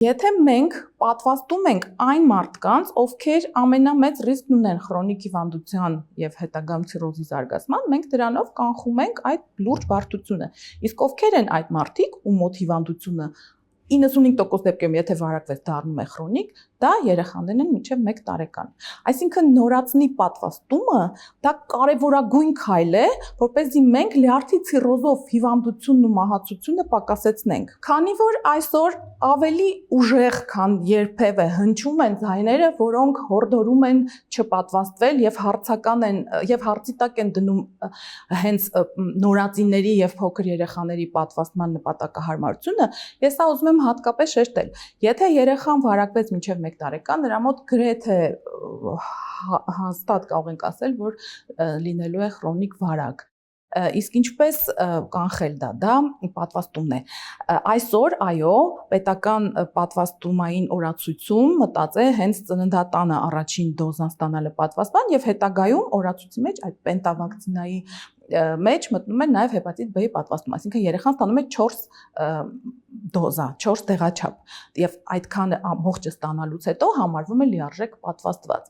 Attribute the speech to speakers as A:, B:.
A: Եթե մենք պատվաստում ենք այն մարդկանց, ովքեր ամենամեծ ռիսկն ունեն քրոնիկ հիվանդության եւ հետագայում ցիրոզի զարգացման, մենք դրանով կանխում ենք այդ լուրջ բարդությունը։ Իսկ ովքեր են այդ մարդիկ, ում մոտ հիվանդությունը 95% դեպքերում, եթե վարակվեց, դառնում է քրոնիկ, դա երեխաներն են մինչև 1 տարեկան։ Այսինքն նորածնի պատվաստումը դա կարևորագույն քայլ է, որպեսզի մենք լյարդի ցիրոզով հիվանդությունն ու մահացությունը պակասեցնենք։ Քանի որ այսօր ավելի ուժեղ, քան երբևէ հնչում են ձայները, որոնք հորդորում են չպատվաստվել եւ հարցական են եւ հարցի տակ են դնում հենց նորածինների եւ փոքր երեխաների պատվաստման նպատակահարմարությունը, ես սա ուզում եմ հատկապես շեշտել։ Եթե երեխան վարակվեց մինչև 1 տարեկան, նրա մոտ գրեթե հաստատ կարող ենք ասել, որ լինելու է քրոնիկ վարակ։ Իսկ ինչպես կանխել դա պատվաստումն է։ Այսօր, այո, պետական պատվաստումային օրացույցում մտած է հենց ծննդատանը առաջին դոզան ստանալը պատվաստման եւ հետագայում օրացույցի մեջ այդ պենտավակցինայի մեջ մտնում է նաև հեպատիտ B-ի պատվաստում, այսինքն երեխան ստանում է 4 դոզա, 4 տեղաչափ եւ այդքան ամբողջը ստանալուց հետո համարվում է լիարժեք պատվաստված։